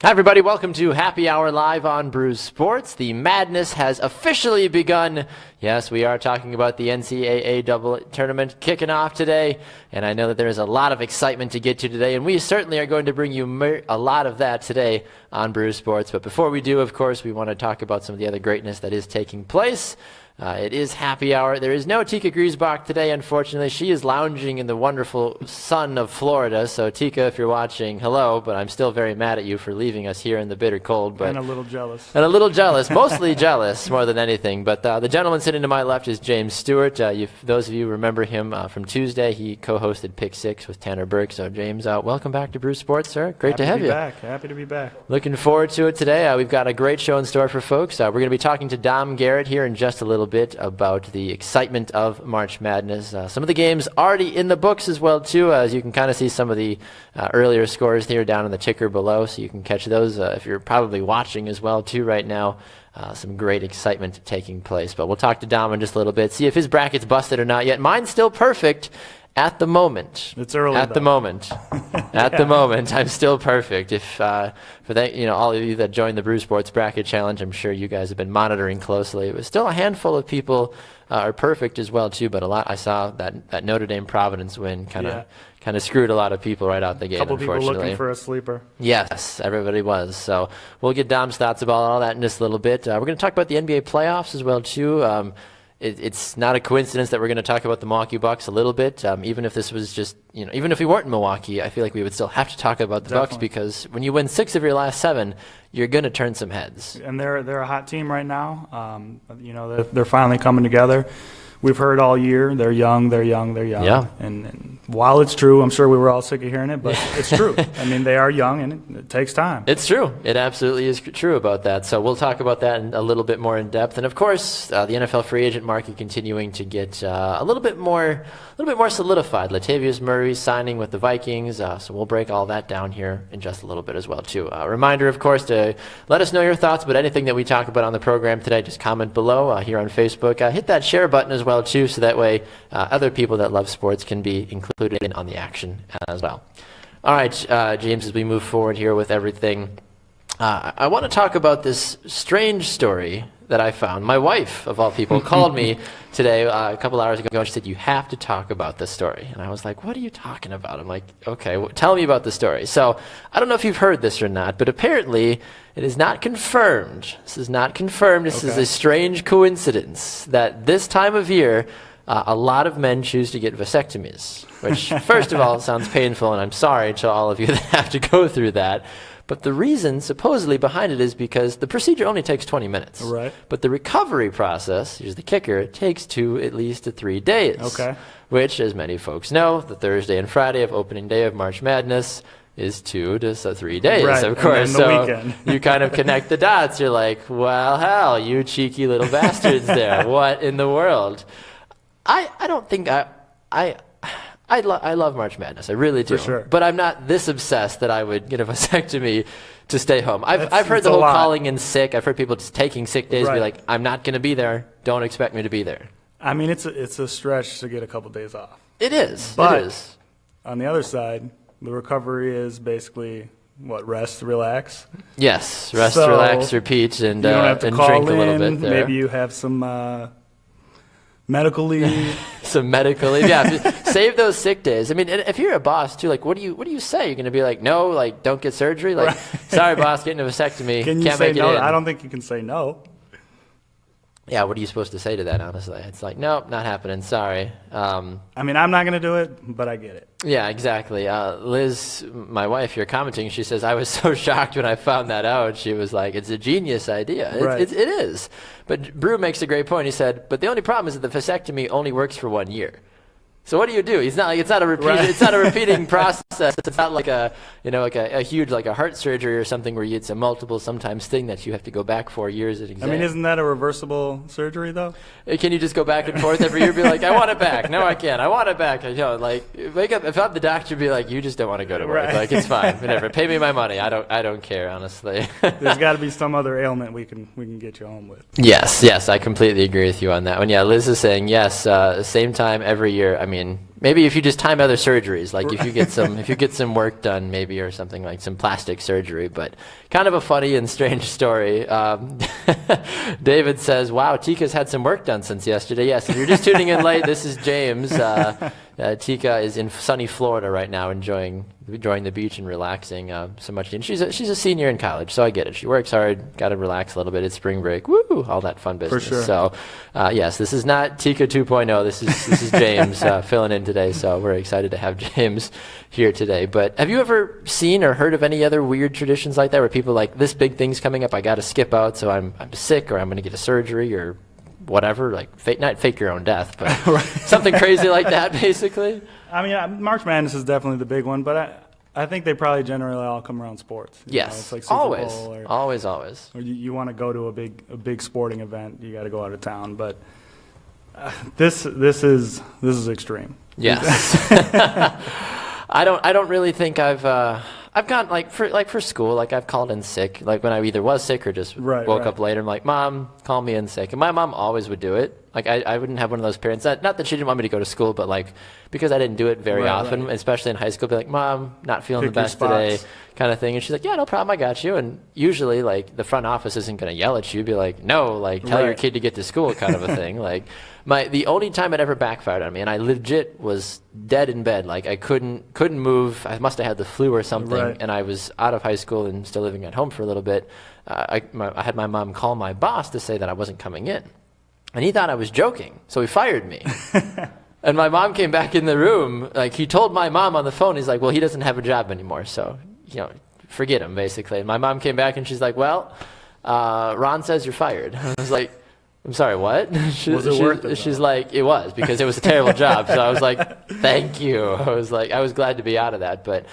Hi, everybody. Welcome to Happy Hour Live on Brews Sports. The madness has officially begun. Yes, we are talking about the NCAA double tournament kicking off today, and I know that there is a lot of excitement to get to today, and we certainly are going to bring you a lot of that today on Brews Sports. But before we do, of course, we want to talk about some of the other greatness that is taking place. It is happy hour. There is no Tika Griesbach today, unfortunately. She is lounging in the wonderful sun of Florida. So, Tika, if you're watching, hello, but I'm still very mad at you for leaving us here in the bitter cold. And a little jealous. And a little jealous, mostly jealous more than anything. But the gentleman sitting to my left is James Stewart. Those of you remember him from Tuesday. He co-hosted Pick 6 with Tanner Burke. So, James, welcome back to Brews Sports, sir. Great to have you. Happy to be back. Looking forward to it today. We've got a great show in store for folks. We're going to be talking to Dom Garrett here in just a little bit about the excitement of March Madness. Some of the games already in the books as well, too, as you can kind of see some of the earlier scores here down in the ticker below, so you can catch those if you're probably watching as well, too, right now. Some great excitement taking place. But we'll talk to Dom in just a little bit, see if his bracket's busted or not yet. Mine's still perfect. At the moment, it's early. At the moment, I'm still perfect. If for that, all of you that joined the Brews Sports Bracket Challenge, I'm sure you guys have been monitoring closely. It was still a handful of people are perfect as well too, but a lot. I saw that Notre Dame Providence win kind of screwed a lot of people right out the gate. A couple people looking for a sleeper. Yes, everybody was. So we'll get Dom's thoughts about all that in just a little bit. We're going to talk about the NBA playoffs as well too. It's not a coincidence that we're going to talk about the Milwaukee Bucks a little bit. Even if this was just, even if we weren't in Milwaukee, I feel like we would still have to talk about the Bucks because when you win 6 of your last 7, you're going to turn some heads. And they're a hot team right now. They're finally coming together. We've heard all year they're young. Yeah. And while it's true, I'm sure we were all sick of hearing it, but it's true. I mean, they are young, and it takes time. It's true. It absolutely is true about that. So we'll talk about that a little bit more in depth. And of course, the NFL free agent market continuing to get a little bit more solidified. Latavius Murray signing with the Vikings. So we'll break all that down here in just a little bit as well too. Reminder, of course, to let us know your thoughts about anything that we talk about on the program today. Just comment below here on Facebook. Hit that share button as well too, so that way other people that love sports can be included in on the action as well. All right, James, as we move forward here with everything, I want to talk about this strange story that I found. My wife, of all people, called me today a couple hours ago, and she said, "You have to talk about this story." And I was like, "What are you talking about?" I'm like, "Okay, well, tell me about the story." So I don't know if you've heard this or not, but apparently it is not confirmed. This is not confirmed. This is a strange coincidence that this time of year, a lot of men choose to get vasectomies, which, first of all, sounds painful, and I'm sorry to all of you that have to go through that. But the reason, supposedly, behind it is because the procedure only takes 20 minutes. Right. But the recovery process, here's the kicker, it takes at least 3 days. Okay. Which, as many folks know, the Thursday and Friday of opening day of March Madness is 2 to 3 days, right. of course. And then the weekend. You kind of connect the dots. You're like, well, hell, you cheeky little bastards there. What in the world? I don't think I love March Madness. I really do. For sure. But I'm not this obsessed that I would get a vasectomy to stay home. I've heard the whole calling in sick. I've heard people just taking sick days be like, "I'm not going to be there. Don't expect me to be there." I mean, it's a stretch to get a couple days off. It is. But it is. On the other side, the recovery is basically rest, relax. Yes, rest, so relax, repeat, and you don't have to and call drink in. a little bit there. Maybe you have some medical leave. Some medical leave. Yeah, save those sick days. I mean, if you're a boss too, like, what do you say? You're going to be like, no, like, don't get surgery. Like, sorry, boss, getting a vasectomy. Can you Can't say make no? it in. I don't think you can say no. Yeah, what are you supposed to say to that? Honestly, it's like, nope, not happening. Sorry. I mean, I'm not going to do it, but I get it. Yeah, exactly. Liz, my wife, here commenting, she says, I was so shocked when I found that out. She was like, it's a genius idea. It is. But Brew makes a great point. He said, but the only problem is that the vasectomy only works for 1 year. So what do you do? It's not a repeating process. It's not like a huge, like a heart surgery or something where it's a multiple sometimes thing that you have to go back for years at exam. I mean, isn't that a reversible surgery though? Can you just go back and forth every year? Be like, I want it back. No, I can't. I want it back. Like, wake up. If I'm the doctor, be like, you just don't want to go to work. Right. Like, it's fine. Whatever. Pay me my money. I don't care, honestly. There's got to be some other ailment we can get you home with. Yes, I completely agree with you on that one. Yeah, Liz is saying yes. Same time every year. I mean, Maybe if you just time other surgeries, like if you get some work done, maybe, or something, like some plastic surgery. But kind of a funny and strange story. David says, "Wow, Tika's had some work done since yesterday." Yes, if you're just tuning in late, this is James. Tika is in sunny Florida right now, enjoying the beach and relaxing so much. And she's a senior in college, so I get it. She works hard, got to relax a little bit. It's spring break, woo, all that fun business. For sure. So, yes, this is not Tika 2.0. This is James filling in today. So we're excited to have James here today. But have you ever seen or heard of any other weird traditions like that, where people like, this big thing's coming up, I got to skip out, so I'm sick, or I'm going to get a surgery, or whatever, like not fake your own death, but Right. something crazy like that, basically? I mean, March Madness is definitely the big one, but I think they probably generally all come around sports. Yes, It's like Super always, Bowl or always. or you want to go to a big sporting event, you got to go out of town. But this is extreme. Yes. I don't really think I've gone for school, like I've called in sick, like when I either was sick or just woke up later. I'm like, Mom, call me in sick. And my mom always would do it. Like I wouldn't have one of those parents not that she didn't want me to go to school, but like because I didn't do it very often, especially in high school, be like, Mom, not feeling the best today, kind of thing. And she's like, yeah, no problem, I got you. And usually like the front office isn't going to yell at you, be like, no, like tell your kid to get to school, kind of a thing. Like the only time it ever backfired on me, and I legit was dead in bed, like I couldn't move. I must have had the flu or something, and I was out of high school and still living at home for a little bit. I had my mom call my boss to say that I wasn't coming in, and he thought I was joking, so he fired me. And my mom came back in the room, like he told my mom on the phone, he's like, well, he doesn't have a job anymore, so forget him, basically. And my mom came back and she's like, well, Ron says you're fired. I was like, I'm sorry, what? Was it worth it? She's like, it was, because it was a terrible job. So I was like, thank you. I was glad to be out of that. But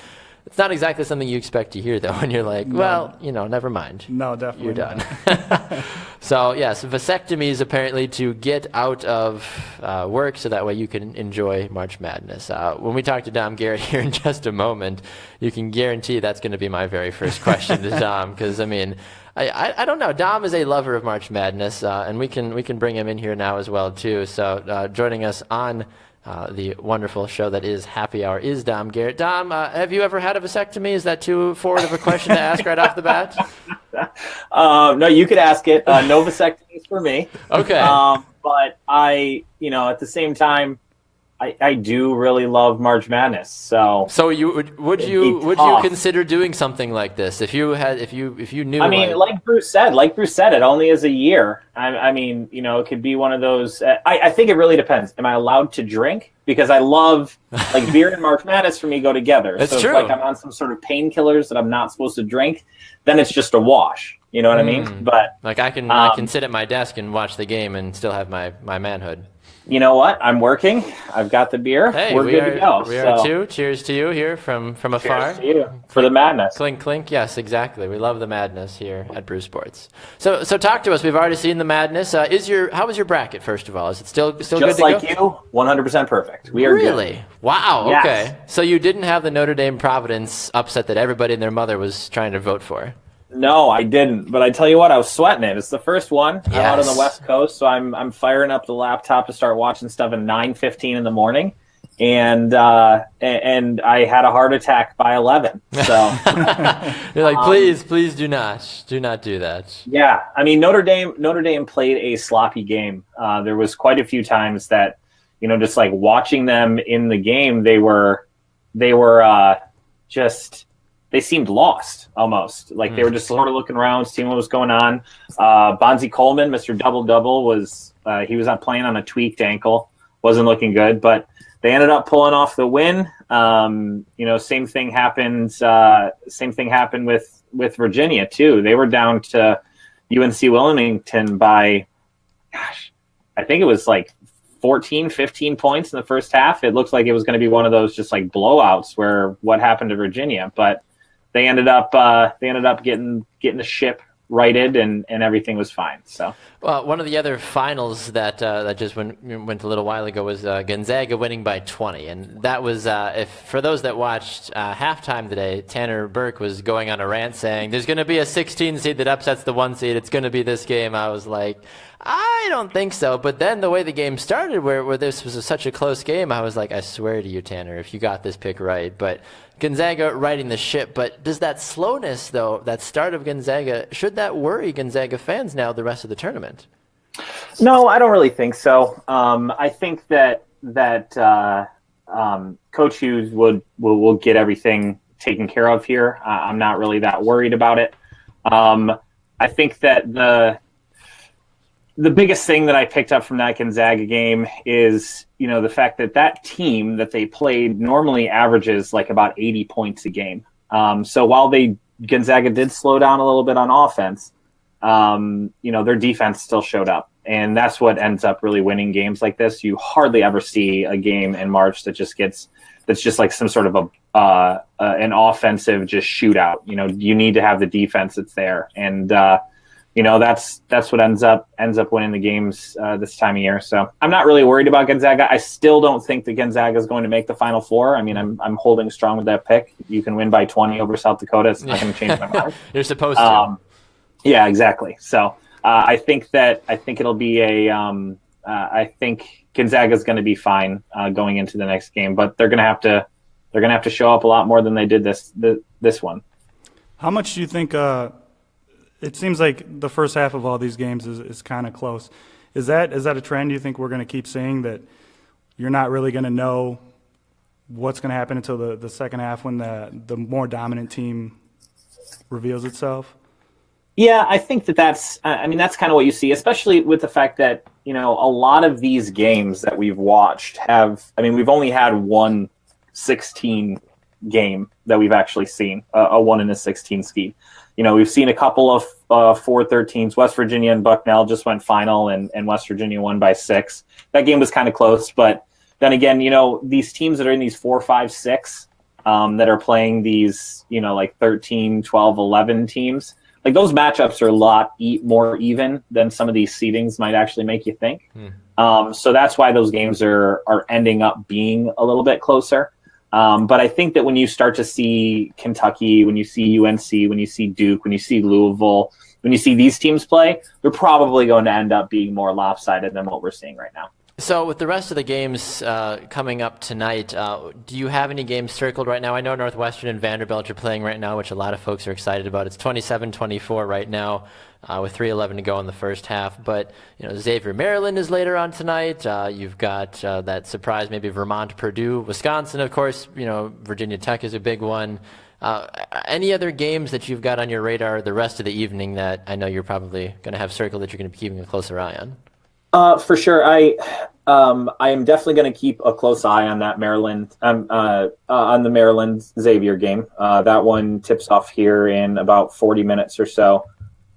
it's not exactly something you expect to hear, though, when you're like, well, never mind. No, definitely you're done. not. So, yes, vasectomies apparently to get out of work so that way you can enjoy March Madness. When we talk to Dom Garrett here in just a moment, you can guarantee that's going to be my very first question to Dom, because, I mean, I don't know. Dom is a lover of March Madness, and we can bring him in here now as well, too. So joining us on the wonderful show that is Happy Hour is Dom Garrett. Dom, have you ever had a vasectomy? Is that too forward of a question to ask right off the bat? No, you could ask it. No vasectomies for me. Okay. But I, at the same time, I do really love March Madness. So would you consider doing something like this if you knew? I mean, like Bruce said, it only is a year. I mean, it could be one of those. I think it really depends. Am I allowed to drink? Because I love like beer and March Madness for me go together. That's true. If like I'm on some sort of painkillers that I'm not supposed to drink, then it's just a wash. You know what I mean? But like I can sit at my desk and watch the game and still have my manhood. You know what? I'm working. I've got the beer. Hey, We're good to go. We are too. Cheers to you here from afar. Cheers to you for the madness. Clink, clink. Yes, exactly. We love the madness here at Brew Sports. So talk to us. We've already seen the madness. How was your bracket, first of all? Is it still good to go? Just like you, 100% perfect. We are really good. Wow. Yes. Okay. So you didn't have the Notre Dame Providence upset that everybody and their mother was trying to vote for. No, I didn't. But I tell you what, I was sweating it. It's the first one. Yes. I'm out on the West Coast, so I'm firing up the laptop to start watching stuff at 9:15 in the morning, and I had a heart attack by 11. So you're like, please do not do that. Yeah, I mean Notre Dame played a sloppy game. There was quite a few times that just like watching them in the game, they were just. They seemed lost almost. Like they were just sort of looking around, seeing what was going on. Bonzi Coleman, Mr. Double-Double, he was not playing on a tweaked ankle. Wasn't looking good, but they ended up pulling off the win. Same thing happened with Virginia too. They were down to UNC Wilmington by, I think it was like 14, 15 points in the first half. It looked like it was going to be one of those just like blowouts where what happened to Virginia, but they ended up getting the ship righted, and everything was fine. So, well, one of the other finals that just went a little while ago was Gonzaga winning by 20, and that was if for those that watched halftime today, Tanner Burke was going on a rant saying there's going to be a 16 seed that upsets the 1 seed. It's going to be this game. I was like, I don't think so. But then the way the game started, where this was such a close game, I was like, I swear to you, Tanner, if you got this pick right. But Gonzaga riding the ship. But does that slowness, though, that start of Gonzaga, should that worry Gonzaga fans now the rest of the tournament? No, I don't really think so. I think that Coach Hughes will get everything taken care of here. I'm not really that worried about it. I think that the biggest thing that I picked up from that Gonzaga game is, the fact that team that they played normally averages like about 80 points a game. So while Gonzaga did slow down a little bit on offense, their defense still showed up. And that's what ends up really winning games like this. You hardly ever see a game in March that's just like some sort of an offensive just shootout. You need to have the defense that's there. And, that's what ends up winning the games this time of year. So I'm not really worried about Gonzaga. I still don't think that Gonzaga is going to make the Final Four. I mean, I'm holding strong with that pick. You can win by 20 over South Dakota. It's not going to change my mind. You're supposed to. Yeah, exactly. So I think it'll be I think Gonzaga is going to be fine going into the next game, but they're going to have to show up a lot more than they did this one. How much do you think? It seems like the first half of all these games is kind of close. Is that a trend you think we're going to keep seeing, that you're not really going to know what's going to happen until the second half when the more dominant team reveals itself? Yeah, I think that's kind of what you see, especially with the fact that, a lot of these games that we've watched we've only had one 16 game that we've actually seen, a 1 in a 16 seed. We've seen a couple of 4-13s. West Virginia and Bucknell just went final, and West Virginia won by 6. That game was kind of close, but then again, these teams that are in these 4, 5, 6 that are playing these, like 13, 12, 11 teams, like those matchups are a lot more even than some of these seedings might actually make you think. So that's why those games are ending up being a little bit closer. But I think that when you start to see Kentucky, when you see UNC, when you see Duke, when you see Louisville, when you see these teams play, they're probably going to end up being more lopsided than what we're seeing right now. So with the rest of the games coming up tonight, do you have any games circled right now? I know Northwestern and Vanderbilt are playing right now, which a lot of folks are excited about. It's 27-24 right now with 3:11 to go in the first half. But Xavier, Maryland is later on tonight. You've got that surprise, maybe Vermont, Purdue, Wisconsin, of course. Virginia Tech is a big one. Any other games that you've got on your radar the rest of the evening that I know you're probably going to have circled that you're going to be keeping a closer eye on? For sure. I am definitely going to keep a close eye on that Maryland, on the Maryland Xavier game. That one tips off here in about 40 minutes or so.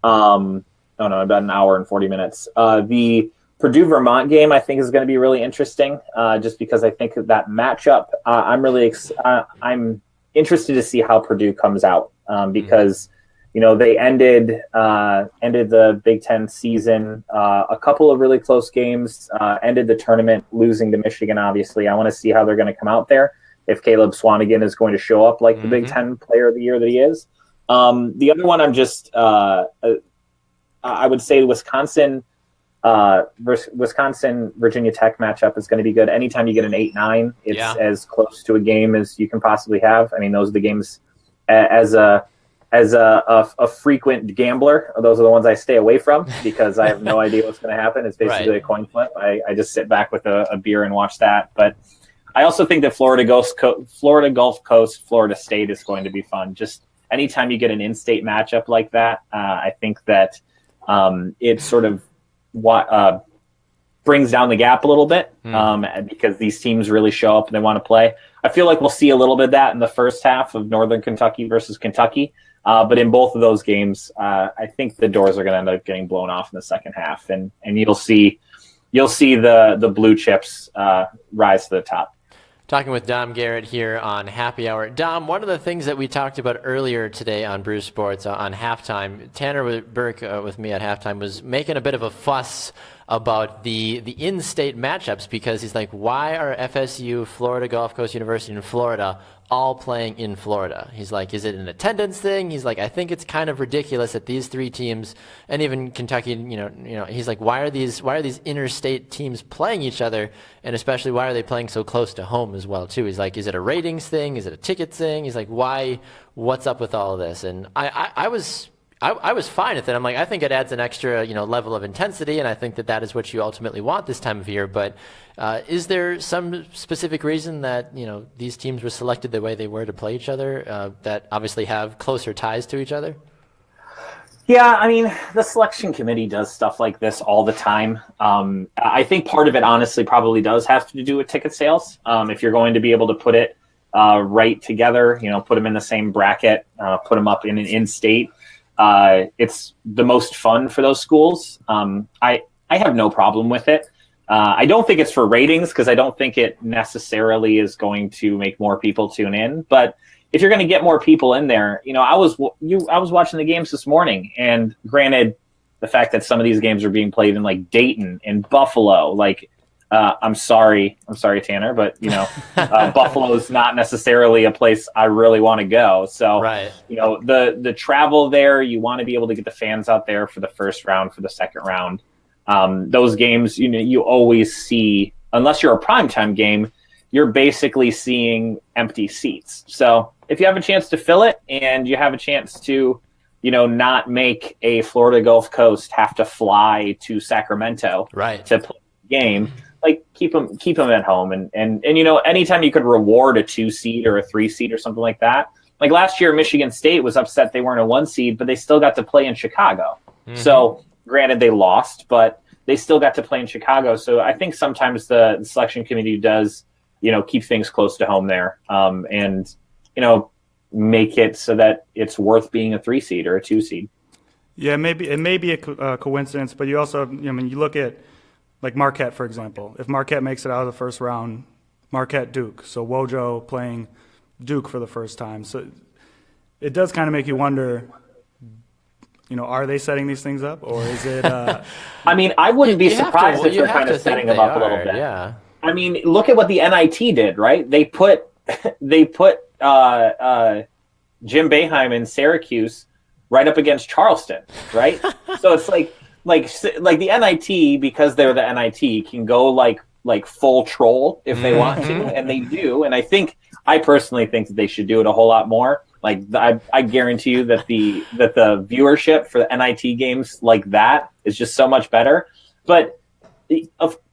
About an hour and 40 minutes. The Purdue Vermont game I think is going to be really interesting, just because I think that matchup. I'm interested to see how Purdue comes out, because they ended the Big Ten season a couple of really close games, ended the tournament losing to Michigan. Obviously, I want to see how they're going to come out there. If Caleb Swanigan is going to show up like the Big Ten Player of the Year that he is. The other one, I would say Wisconsin Virginia Tech matchup is going to be good. Anytime you get an 8-9, it's as close to a game as you can possibly have. I mean, those are the games as a frequent gambler. Those are the ones I stay away from because I have no idea what's going to happen. It's basically a coin flip. I just sit back with a beer and watch that. But I also think that Florida Gulf Coast, Florida State is going to be fun. Just anytime you get an in-state matchup like that, I think that it sort of brings down the gap a little bit because these teams really show up and they want to play. I feel like we'll see a little bit of that in the first half of Northern Kentucky versus Kentucky. But in both of those games, I think the doors are going to end up getting blown off in the second half, and you'll see the blue chips rise to the top. Talking with Dom Garrett here on Happy Hour. Dom, one of the things that we talked about earlier today on Brew Sports on halftime, Tanner Burke with me at halftime was making a bit of a fuss about the in-state matchups because he's like, why are FSU, Florida Gulf Coast University, and Florida all playing in Florida? He's like, is it an attendance thing? He's like, I think it's kind of ridiculous that these three teams, and even Kentucky, you know, he's like, why are these interstate teams playing each other, and especially why are they playing so close to home as well too? He's like, is it a ratings thing? Is it a ticket thing? He's like, why? What's up with all of this? And I was fine with it. I'm like, I think it adds an extra, level of intensity, and I think that is what you ultimately want this time of year. But is there some specific reason that these teams were selected the way they were to play each other that obviously have closer ties to each other? Yeah, I mean, the selection committee does stuff like this all the time. I think part of it, honestly, probably does have to do with ticket sales. If you're going to be able to put it right together, put them in the same bracket, put them up in an in-state. It's the most fun for those schools. I have no problem with it. I don't think it's for ratings because I don't think it necessarily is going to make more people tune in. But if you're going to get more people in there, I was watching the games this morning, and granted, the fact that some of these games are being played in like Dayton and Buffalo, I'm sorry, Tanner, but Buffalo is not necessarily a place I really want to go. So, right. The travel there, you want to be able to get the fans out there for the first round, for the second round. Those games, you always see, unless you're a primetime game, you're basically seeing empty seats. So if you have a chance to fill it and you have a chance to, not make a Florida Gulf Coast have to fly to Sacramento right. to play the game, keep them at home. And anytime you could reward a 2 seed or a 3 seed or something like that. Like last year, Michigan State was upset they weren't a 1 seed, but they still got to play in Chicago. Mm-hmm. So granted, they lost, but they still got to play in Chicago. So I think sometimes the selection committee does, keep things close to home there, and make it so that it's worth being a 3 seed or a 2 seed. Yeah, it may be a coincidence, but you also, you look at like Marquette, for example. If Marquette makes it out of the first round, Marquette Duke. So Wojo playing Duke for the first time. So it does kind of make you wonder, are they setting these things up, or is it? I mean, I wouldn't be surprised if they're kind of setting them up a little bit. Yeah. I mean, look at what the NIT did, right? They put Jim Boeheim in Syracuse right up against Charleston, right? So it's like the NIT, because they're the NIT, can go like full troll if they want to, and they do. And I personally think that they should do it a whole lot more. Like I guarantee you that the viewership for the NIT games like that is just so much better. But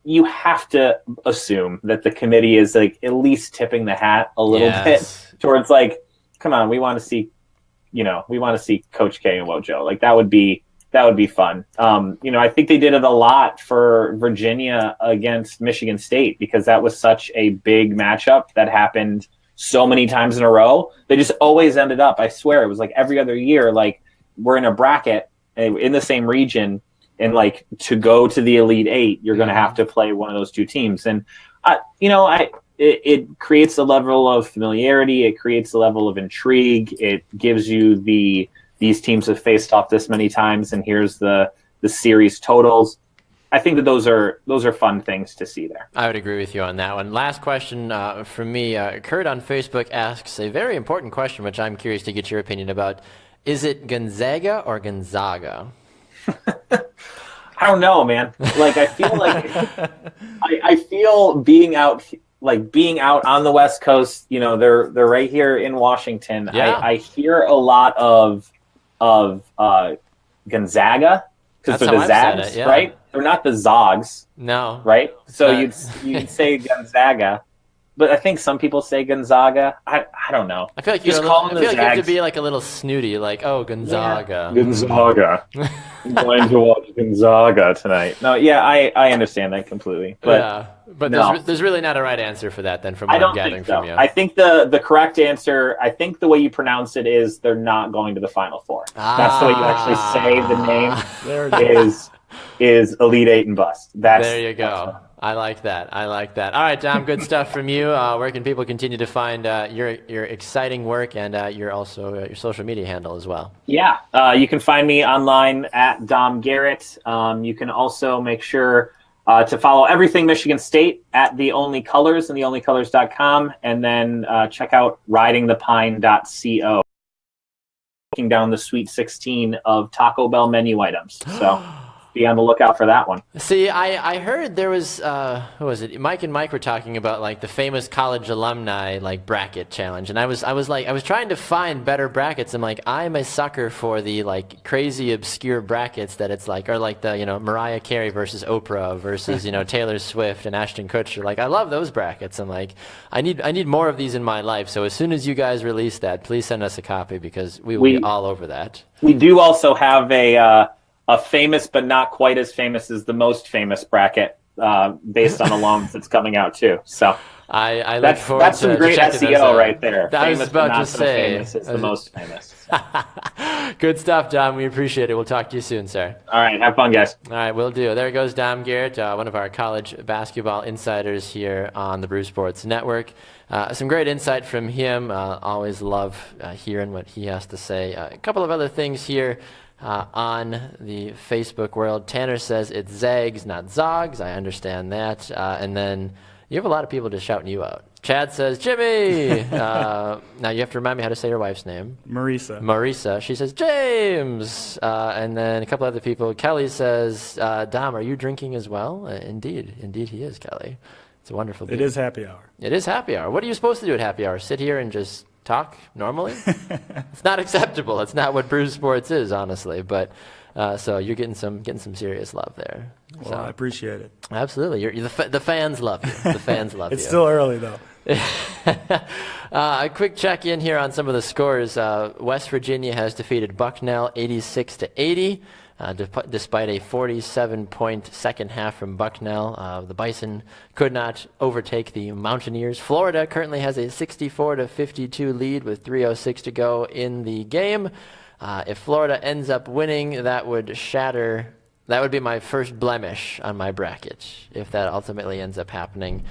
you have to assume that the committee is like at least tipping the hat a little bit towards like, come on, we want to see Coach K and Wojo. Like that would be fun. I think they did it a lot for Virginia against Michigan State because that was such a big matchup that happened so many times in a row. They just always ended up, I swear, it was like every other year, like we're in a bracket in the same region, and like to go to the Elite Eight, you're going to have to play one of those two teams. And, it creates a level of familiarity. It creates a level of intrigue. It gives you these teams have faced off this many times, and here's the series totals. I think that those are fun things to see there. I would agree with you on that one. Last question from me. Kurt on Facebook asks a very important question, which I'm curious to get your opinion about. Is it Gonzaga or Gonzaga? I don't know, man. Like I feel like I feel being out on the West Coast. They're right here in Washington. Yeah. I hear a lot of Gonzaga because they're the Zags, right? They're not the Zogs. No. Right? So you'd say Gonzaga. But I think some people say Gonzaga. I don't know. I feel like you have to be like a little snooty, like, oh, Gonzaga. Yeah. Gonzaga. I'm going to watch Gonzaga tonight. No, yeah, I understand that completely. But there's really not a right answer for that then from what I'm gathering from you. I think the correct answer, I think the way you pronounce it is they're not going to the Final Four. That's the way you actually say the name. There it is Elite Eight and bust. There you go. I like that. All right, Dom, good stuff from you. Where can people continue to find your exciting work and your social media handle as well? Yeah, you can find me online at Dom Garrett. You can also make sure to follow everything Michigan State at The Only Colors and theonlycolors.com, and then check out ridingthepine.co. Looking down the Sweet 16 of Taco Bell menu items. So be on the lookout for that one. See, I heard there was who was it? Mike and Mike were talking about like the famous college alumni like bracket challenge, and I was trying to find better brackets. I'm like, I'm a sucker for the like crazy obscure brackets that it's like, or like the Mariah Carey versus Oprah versus Taylor Swift and Ashton Kutcher. Like I love those brackets. I'm like, I need more of these in my life. So as soon as you guys release that, please send us a copy because we will be all over that. We do also have a famous but not quite as famous as the most famous bracket based on alums that's coming out too. So I look forward that's some great SEO right there. I was about to say famous is the most famous. Good stuff, Dom. We appreciate it. We'll talk to you soon, sir. All right, have fun, guys. All right, will do. There goes Dom Garrett, one of our college basketball insiders here on the Brew Sports Network. Some great insight from him. Always love hearing what he has to say. A couple of other things here. On the Facebook world, Tanner says it's Zags, not Zogs. I understand that. And then you have a lot of people just shouting you out. Chad says, Jimmy. Now you have to remind me how to say your wife's name. Marisa. She says, James. And then a couple other people. Kelly says, Dom, are you drinking as well? Indeed he is, Kelly. It's a wonderful beer. It is happy hour. It is happy hour. What are you supposed to do at happy hour? Sit here and just talk normally? It's not acceptable. It's not what Brew Sports is, honestly. But so you're getting some serious love there. Well, I appreciate it. Absolutely. The fans love you. The fans love It's you. still early though. A quick check in here on some of the scores. West Virginia has defeated Bucknell 86-80. Despite a 47-point second half from Bucknell, the Bison could not overtake the Mountaineers. Florida currently has a 64-52 lead with 3:06 to go in the game. If Florida ends up winning, that would be my first blemish on my bracket, if that ultimately ends up happening.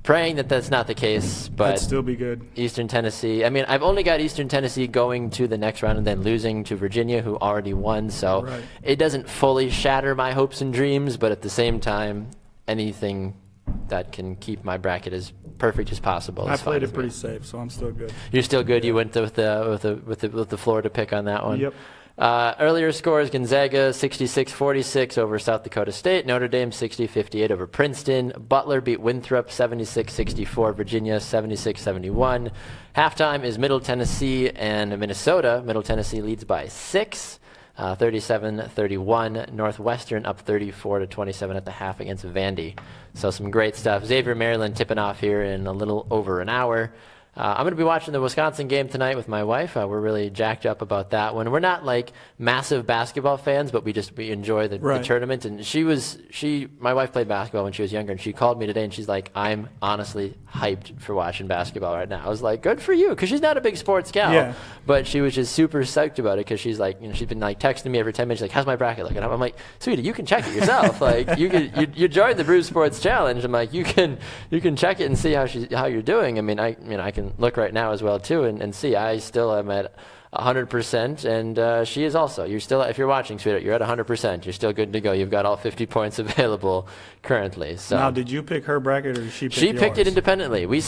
Praying that that's not the case, but that'd still be good. Eastern Tennessee. I mean, I've only got Eastern Tennessee going to the next round and then losing to Virginia, who already won. So It doesn't fully shatter my hopes and dreams, but at the same time, anything that can keep my bracket as perfect as possible. I played it pretty safe, so I'm still good. You're still good. Yeah. You went with the Florida pick on that one. Yep. Earlier scores: Gonzaga 66-46 over South Dakota State. Notre Dame 60-58 over Princeton. Butler beat Winthrop 76-64. Virginia 76-71. Halftime is Middle Tennessee and Minnesota. Middle Tennessee leads by 6. 37-31. Northwestern up 34-27 at the half against Vandy. So some great stuff. Xavier, Maryland tipping off here in a little over an hour. I'm going to be watching the Wisconsin game tonight with my wife. We're really jacked up about that one. We're not like massive basketball fans, but we enjoy the tournament. And my wife played basketball when she was younger, and she called me today and she's like, I'm honestly hyped for watching basketball right now. I was like, good for you, because she's not a big sports gal, but she was just super psyched about it because she's like, she's been like texting me every 10 minutes, like, how's my bracket looking? I'm like, sweetie, you can check it yourself. Like you joined the Brew Sports Challenge. I'm like, you can check it and see how you're doing. I mean, I can look right now as well too and see I still am at 100%, and she is also. You're still, if you're watching, sweetheart, you're at 100%. You're still good to go. You've got all 50 points available currently. So now, did you pick her bracket, or did she pick yours? She picked it independently. We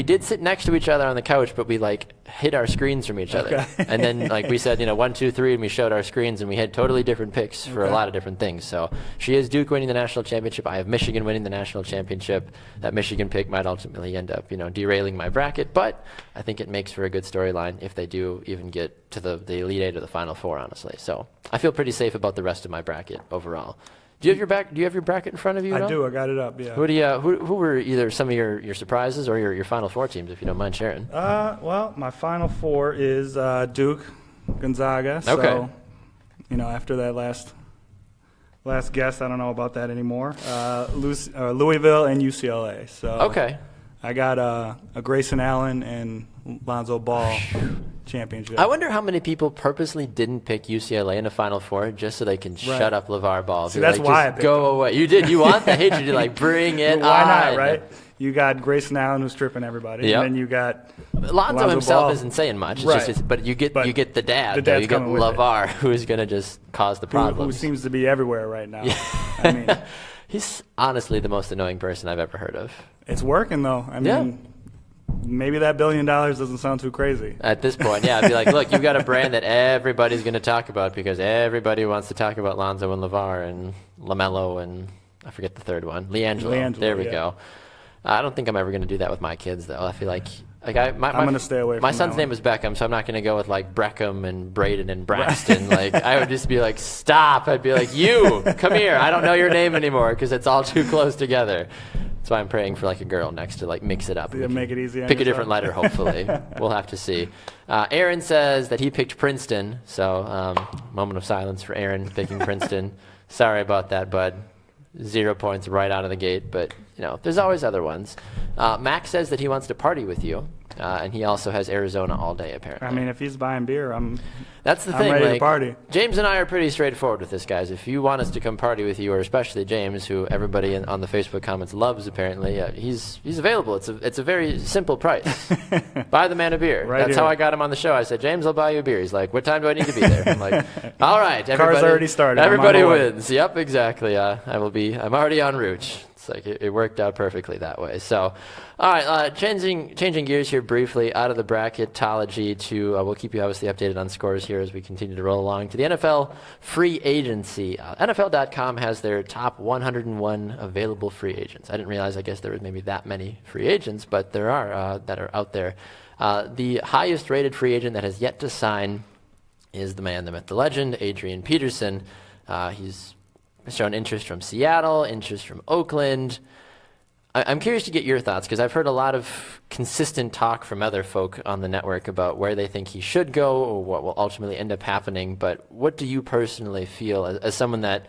did sit next to each other on the couch, but we like hid our screens from each other. And then like we said, 1, 2, 3, and we showed our screens, and we had totally different picks for a lot of different things. So she has Duke winning the national championship. I have Michigan winning the national championship. That Michigan pick might ultimately end up, derailing my bracket, but I think it makes for a good storyline if they do even get to the Elite Eight or the Final Four, honestly. So I feel pretty safe about the rest of my bracket overall. Do you have your bracket in front of you? I do. I got it up. Yeah. Who were either some of your surprises or your Final Four teams, if you don't mind sharing? Well, my Final Four is Duke, Gonzaga. Okay. So, after that last guess, I don't know about that anymore. Louisville and UCLA. So okay. I got a Grayson Allen and Lonzo Ball championship. I wonder how many people purposely didn't pick UCLA in the Final Four just so they can shut up LeVar Ball. See, that's like, why I just picked go him. away. You did. You want the hatred. You're like, bring it Why on. not, right? You got Grayson Allen who's tripping everybody, Yep. and then you got Lonzo himself Ball. isn't saying much. It's Right. just, but you get the dad. The though. dad's You get coming with it. LeVar, who is going to just cause the who problems. seems to be everywhere right now. I mean, He's honestly the most annoying person I've ever heard of. it's working though. I mean, maybe that $1 billion doesn't sound too crazy. At this point, yeah, I'd be like, look, you've got a brand that everybody's going to talk about because everybody wants to talk about Lonzo and LeVar and LaMelo and I forget the third one, LiAngelo. There we go. I don't think I'm ever going to do that with my kids, though. I feel like I'm going to stay away from my that son's one. name is Beckham, so I'm not going to go with like Breckham and Braden and Braxton. Like I would just be like, stop. I'd be like, you come here. I don't know your name anymore because it's all too close together. That's why I'm praying for like a girl next to like mix it up. Yeah, make it easy on Pick a yourself. different letter, hopefully. We'll have to see. Aaron says that he picked Princeton, so moment of silence for Aaron picking Princeton. Sorry about that, bud. 0 points right out of the gate, but there's always other ones. Max says that he wants to party with you, and he also has Arizona all day apparently. I mean, if he's buying beer, That's the I'm thing. ready to like, party. James and I are pretty straightforward with this, guys. If you want us to come party with you, or especially James, who everybody on the Facebook comments loves, apparently, he's available. It's a very simple price. Buy the man a beer. Right That's here. how I got him on the show. I said, James, I'll buy you a beer. He's like, what time do I need to be there? I'm like, all right, everybody. Car's already started. I'm on Everybody my way. wins. Yep, exactly. I'm already en route. It's like it worked out perfectly that way. So, all right, changing gears here briefly out of the bracketology to we'll keep you obviously updated on scores here as we continue to roll along to the NFL free agency. NFL.com has their top 101 available free agents. I didn't realize. I guess there was maybe that many free agents, but there are that are out there. The highest rated free agent that has yet to sign is the man, the myth, the legend, Adrian Peterson. He's shown interest from Seattle, interest from Oakland. I'm curious to get your thoughts because I've heard a lot of consistent talk from other folk on the network about where they think he should go or what will ultimately end up happening. But what do you personally feel as someone that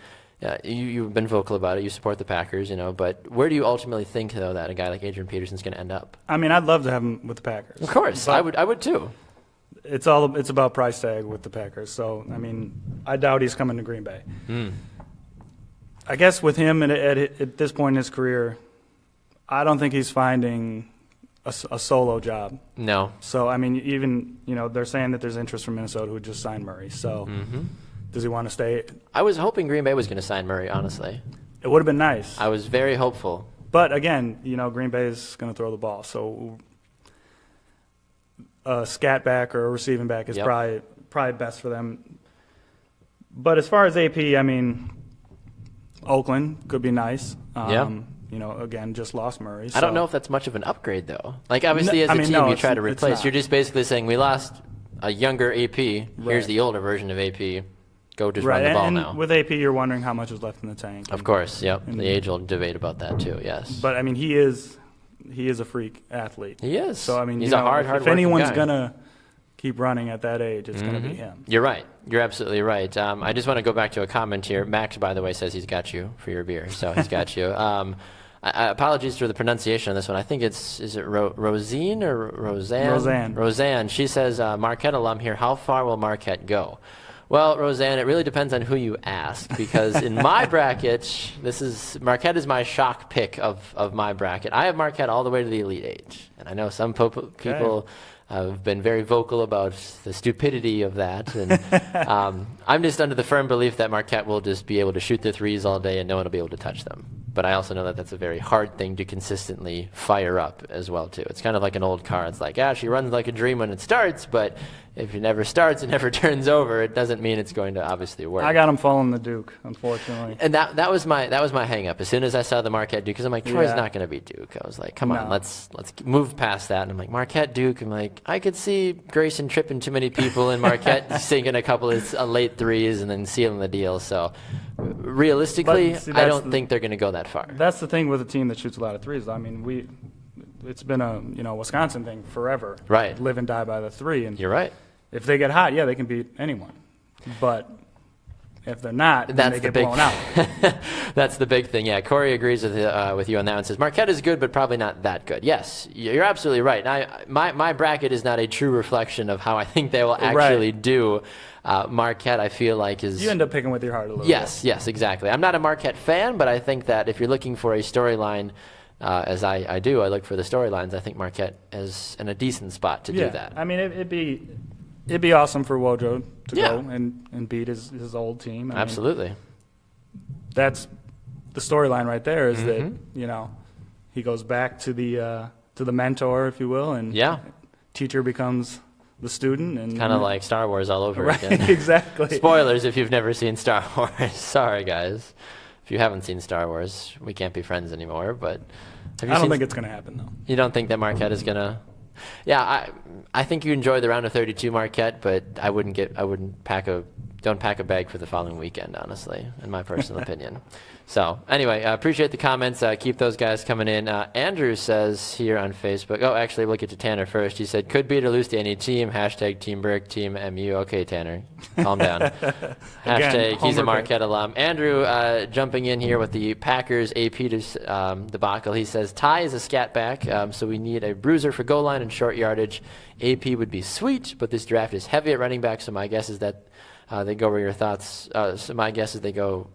you've been vocal about it, you support the Packers, but where do you ultimately think, though, that a guy like Adrian Peterson's going to end up? I mean, I'd love to have him with the Packers. Of course, I would too. It's about price tag with the Packers. So, I mean, I doubt he's coming to Green Bay. I guess with him at this point in his career, I don't think he's finding a solo job. No. So, I mean, even, they're saying that there's interest from Minnesota who just signed Murray. So, does he want to stay? I was hoping Green Bay was going to sign Murray, honestly. It would have been nice. I was very hopeful. But, again, Green Bay is going to throw the ball. So, a scat back or a receiving back is probably best for them. But as far as AP, I mean, Oakland could be nice. Again, just lost Murray. I don't know if that's much of an upgrade, though. Like, obviously, as a team, you try to replace. You're just basically saying, we lost a younger AP. Here's the older version of AP. Go just run the ball now. With AP, you're wondering how much is left in the tank. Of course, yep. The age-old debate about that, too, yes. But, I mean, he is a freak athlete. He is. So, I mean, he's a hard if anyone's going to keep running at that age, it's going to be him. You're right. You're absolutely right. I just want to go back to a comment here. Max, by the way, says he's got you for your beer, so he's got you. Apologies for the pronunciation on this one. I think is it Rosine or Roseanne? Roseanne. She says, Marquette alum here. How far will Marquette go? Well, Roseanne, it really depends on who you ask, because in my bracket, Marquette is my shock pick of my bracket. I have Marquette all the way to the Elite Eight, and I know some people have been very vocal about the stupidity of that, and I'm just under the firm belief that Marquette will just be able to shoot the threes all day and no one will be able to touch them. But I also know that that's a very hard thing to consistently fire up as well, too. It's kind of like an old car. It's like, she runs like a dream when it starts, but if it never starts, it never turns over. It doesn't mean it's going to obviously work. I got him falling the Duke, unfortunately. And that was my hang-up. As soon as I saw the Marquette Duke, because I'm like, Troy's not going to be Duke. I was like, come on, let's move past that. And I'm like, Marquette Duke. I'm like, I could see Grayson tripping too many people and Marquette sinking a couple of late threes and then sealing the deal. So realistically, I don't think they're going to go that far. That's the thing with a team that shoots a lot of threes. I mean, it's been a Wisconsin thing forever. Right. Live and die by the three. And you're right. If they get hot, they can beat anyone. But If they're not, then they get blown out. That's the big thing. Yeah, Corey agrees with you on that one. Says Marquette is good, but probably not that good. Yes, you're absolutely right. My bracket is not a true reflection of how I think they will actually do. Marquette, I feel like, is... You end up picking with your heart a little bit. Yes, exactly. I'm not a Marquette fan, but I think that if you're looking for a storyline, as I do, I look for the storylines. I think Marquette is in a decent spot to do that. I mean, it'd be awesome for Wojo to go and beat his old team. Absolutely. That's the storyline right there. Is that he goes back to the mentor, if you will, and teacher becomes the student, and kind of like Star Wars all over again. Exactly. Spoilers if you've never seen Star Wars. Sorry, guys. If you haven't seen Star Wars, we can't be friends anymore. But I don't think it's going to happen, though. You don't think that Marquette is going to? Yeah, I think you enjoy the round of 32 Marquette, but don't pack a bag for the following weekend, honestly, in my personal opinion. So anyway, appreciate the comments. Keep those guys coming in. Andrew says here on Facebook. Oh, actually, we'll get to Tanner first. He said, could beat or lose to any team. Hashtag Team Burke, Team MU. Okay, Tanner, calm down. Hashtag he's a Marquette alum. Andrew jumping in here with the Packers AP debacle. He says, Ty is a scat back, so we need a bruiser for goal line and short yardage. AP would be sweet, but this draft is heavy at running back, so my guess is that they go where your thoughts. So my guess is they go.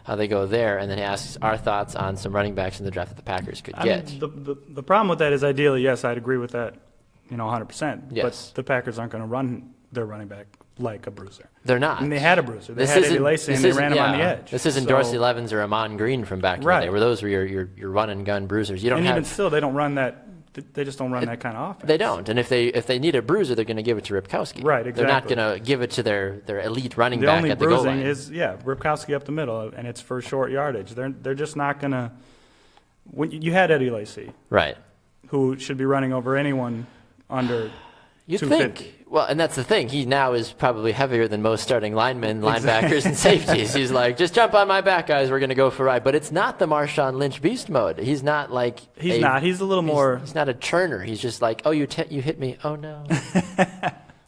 They go there, and then he asks our thoughts on some running backs in the draft that the Packers could get. I mean, the problem with that is ideally, yes, I'd agree with that, 100%. Yes. But the Packers aren't going to run their running back like a bruiser. They're not. And they had a bruiser. They had Eddie Lacy, and they ran him on the edge. This isn't Dorsey Levens or Amon Green from back in the day, where those were your run and gun bruisers. Even still, they don't run that. They just don't run that kind of offense. They don't. And if they need a bruiser, they're going to give it to Ripkowski. Right, exactly. They're not going to give it to their elite running back at the goal line. The only bruising is, Ripkowski up the middle, and it's for short yardage. They're just not going to – you had Eddie Lacy. Right. Who should be running over anyone under You'd 250. think. Well, and that's the thing. He now is probably heavier than most starting linemen, linebackers, and safeties. He's like, just jump on my back, guys. We're going to go for a ride. But it's not the Marshawn Lynch beast mode. He's not like He's not. He's a little more. He's not a churner. He's just like, oh, you hit me. Oh no.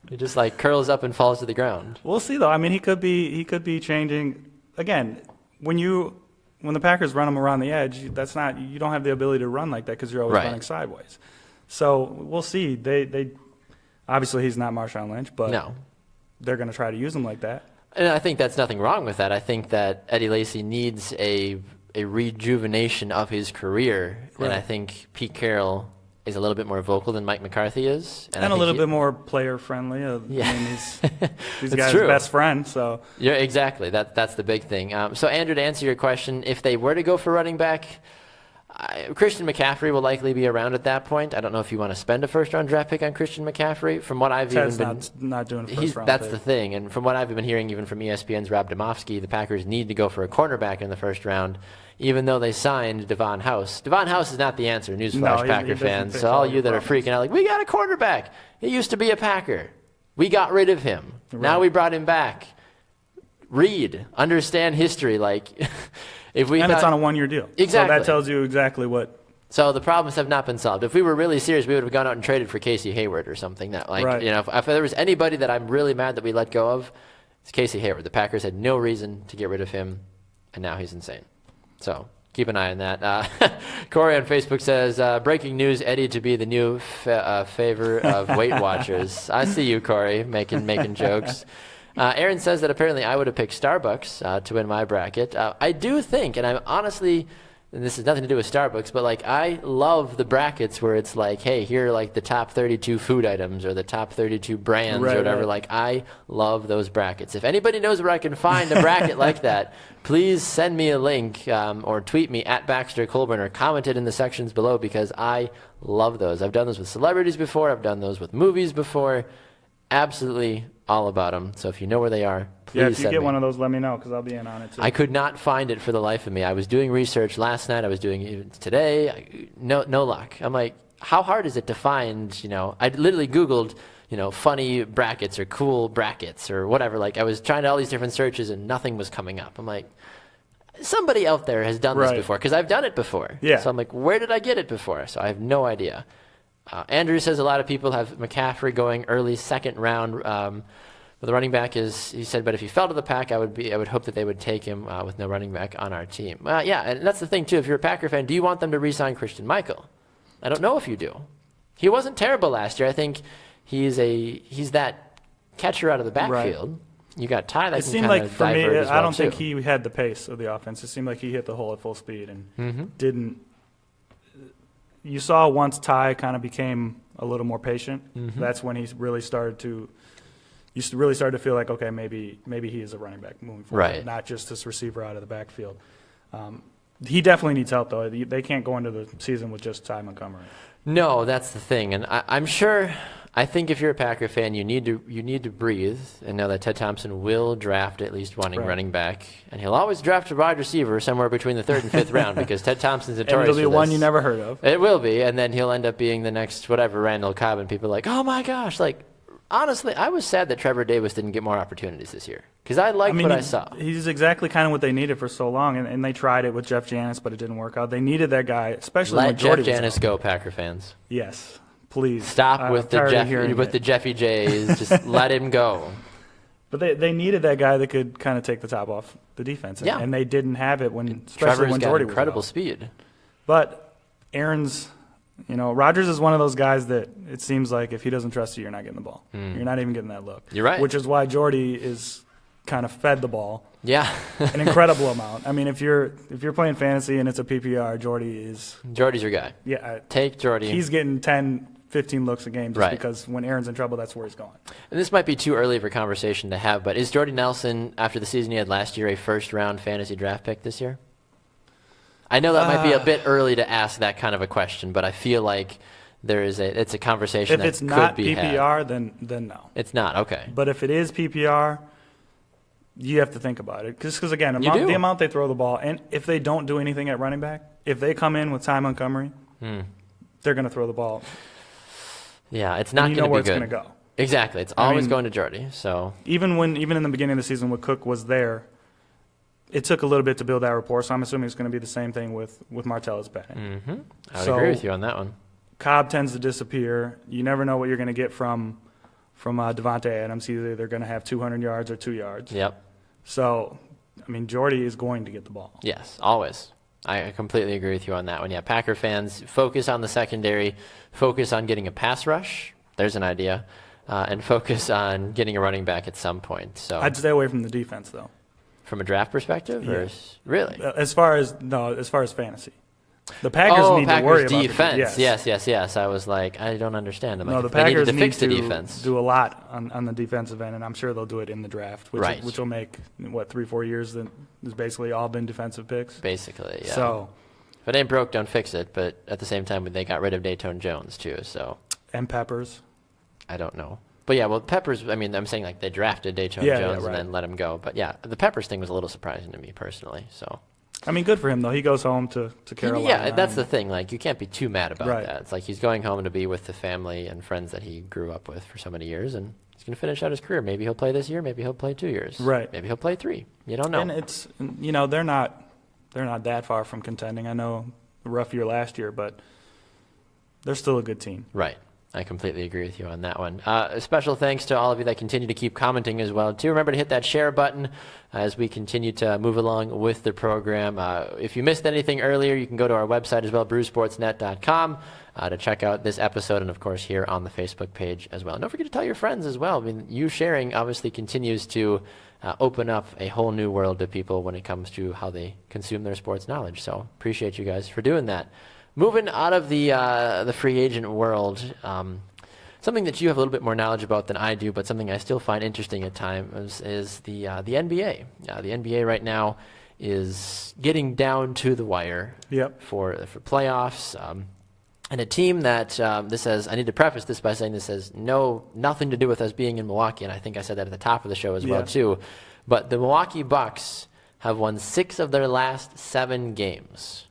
He just like curls up and falls to the ground. We'll see though. I mean, he could be changing again. When the Packers run him around the edge, you don't have the ability to run like that because you're always running sideways. So we'll see. They obviously he's not Marshawn Lynch, but they're going to try to use him like that. And I think that's nothing wrong with that. I think that Eddie Lacy needs a rejuvenation of his career, and I think Pete Carroll is a little bit more vocal than Mike McCarthy is, and a little bit more player friendly. I mean, he's guy's true. Best friend. So yeah, exactly. That's the big thing. So Andrew, to answer your question, if they were to go for running back, Christian McCaffrey will likely be around at that point. I don't know if you want to spend a first-round draft pick on Christian McCaffrey. From what I've Ted's not doing a first-round that's pick. the thing. And from what I've been hearing, even from ESPN's Rob Domofsky, the Packers need to go for a cornerback in the first round, even though they signed Devon House. Devon House is not the answer, newsflash, Packer fans. So all you that are freaking out, like, we got a quarterback. He used to be a Packer. We got rid of him. Right. Now we brought him back. Read, understand history, like. It's on a one-year deal. Exactly. So that tells you exactly what. So the problems have not been solved. If we were really serious, we would have gone out and traded for Casey Hayward or something. That, if there was anybody that I'm really mad that we let go of, it's Casey Hayward. The Packers had no reason to get rid of him, and now he's insane. So keep an eye on that. Corey on Facebook says, breaking news, Eddie to be the new favor of Weight Watchers. I see you, Corey, making jokes. Aaron says that apparently I would have picked Starbucks to win my bracket. I do think, and I'm honestly, and this has nothing to do with Starbucks, but like I love the brackets where it's like, hey, here are like the top 32 food items or the top 32 brands or whatever. Right. Like I love those brackets. If anybody knows where I can find a bracket like that, please send me a link or tweet me at Baxter Colburn or comment it in the sections below because I love those. I've done those with celebrities before. I've done those with movies before. Absolutely all about them. So if you know where they are, please if you send get me. one of those, let me know because I'll be in on it too. I could not find it for the life of me. I was doing research last night. I was doing it today. No luck. I'm like, how hard is it to find, I literally Googled, funny brackets or cool brackets or whatever. Like I was trying all these different searches and nothing was coming up. I'm like, somebody out there has done this before because I've done it before. Yeah. So I'm like, where did I get it before? So I have no idea. Andrew says a lot of people have McCaffrey going early second round. But the running back is, he said, but if he fell to the pack, I would hope that they would take him with no running back on our team. Yeah, and that's the thing, too. If you're a Packer fan, do you want them to re-sign Christian Michael? I don't know if you do. He wasn't terrible last year. I think he's that catcher out of the backfield. Right. You got Ty that it can seemed kind like of for me, divert as well, I don't too. think he had the pace of the offense. It seemed like he hit the hole at full speed and didn't. You saw once Ty kind of became a little more patient. That's when he really started to. You really started to feel like, okay, maybe he is a running back moving forward, right, not just this receiver out of the backfield. He definitely needs help, though. They can't go into the season with just Ty Montgomery. No, that's the thing, and I'm sure. I think if you're a Packer fan, you need to breathe and know that Ted Thompson will draft at least one running back, and he'll always draft a wide receiver somewhere between the 3rd and 5th round because Ted Thompson's notorious. And it'll be one you never heard of. It will be, and then he'll end up being the next whatever Randall Cobb, and people are like, oh my gosh, like. Honestly, I was sad that Trevor Davis didn't get more opportunities this year because I liked what I saw. He's exactly kind of what they needed for so long, and they tried it with Jeff Janis, but it didn't work out. They needed that guy, especially when Jordy was out. Let Jeff Janis go, Packer fans. Yes, please. Stop with the Jeffy J's. Just let him go. But they needed that guy that could kind of take the top off the defense, and they didn't have it especially when Jordy was out. Incredible speed. But Aaron's. Rodgers is one of those guys that it seems like if he doesn't trust you, you're not getting the ball. You're not even getting that look. You're right. Which is why Jordy is kind of fed the ball. Yeah. An incredible amount. I mean, if you're playing fantasy and it's a PPR, Jordy's your guy. Yeah. Take Jordy. He's getting 10, 15 looks a game just because when Aaron's in trouble, that's where he's going. And this might be too early of a conversation to have, but is Jordy Nelson, after the season he had last year, a first-round fantasy draft pick this year? I know that might be a bit early to ask that kind of a question, but I feel like it's a conversation that could be had. If it's not PPR, then no. It's not, okay. But if it is PPR, you have to think about it. Because again, the amount they throw the ball, and if they don't do anything at running back, if they come in with Ty Montgomery, they're going to throw the ball. Yeah, it's not going to be good. You know where it's going to go. Exactly. It's always going to Jordy. So even in the beginning of the season when Cook was there, it took a little bit to build that rapport, so I'm assuming it's going to be the same thing with Martellus Bennett. I would agree with you on that one. Cobb tends to disappear. You never know what you're going to get from Devontae Adams. Either they're going to have 200 yards or 2 yards. Yep. So, I mean, Jordy is going to get the ball. Yes, always. I completely agree with you on that one. Yeah, Packer fans, focus on the secondary, focus on getting a pass rush. There's an idea. And focus on getting a running back at some point. So I'd stay away from the defense, though. From a draft perspective? Yes. Really? As far as fantasy. The Packers need to worry about defense. Yes. I was like, I don't understand. The Packers need to fix the defense. Do a lot on the defensive end, and I'm sure they'll do it in the draft, which will make, 3-4 years that has basically all been defensive picks. Basically, yeah. So, if it ain't broke, don't fix it. But at the same time, they got rid of Dayton Jones, too. So. And Peppers. I don't know. But yeah, well, Peppers, I mean, I'm saying like they drafted Dayton Jones and then let him go. But yeah, the Peppers thing was a little surprising to me personally. So, I mean, good for him, though. He goes home to Carolina. Yeah, that's the thing. Like, you can't be too mad about that. It's like he's going home to be with the family and friends that he grew up with for so many years, and he's going to finish out his career. Maybe he'll play this year. Maybe he'll play 2 years. Right. Maybe he'll play 3. You don't know. And it's, they're not that far from contending. I know a rough year last year, but they're still a good team. Right. I completely agree with you on that one. A special thanks to all of you that continue to keep commenting as well, too. Remember to hit that share button as we continue to move along with the program. If you missed anything earlier, you can go to our website as well, brewsportsnet.com, to check out this episode and, of course, here on the Facebook page as well. And don't forget to tell your friends as well. I mean, you sharing obviously continues to open up a whole new world to people when it comes to how they consume their sports knowledge. So appreciate you guys for doing that. Moving out of the free agent world, something that you have a little bit more knowledge about than I do, but something I still find interesting at times is the NBA. The NBA right now is getting down to the wire for playoffs. And a team that this says, I need to preface this by saying this has nothing to do with us being in Milwaukee, and I think I said that at the top of the show as well too. But the Milwaukee Bucks have won 6 of their last 7 games.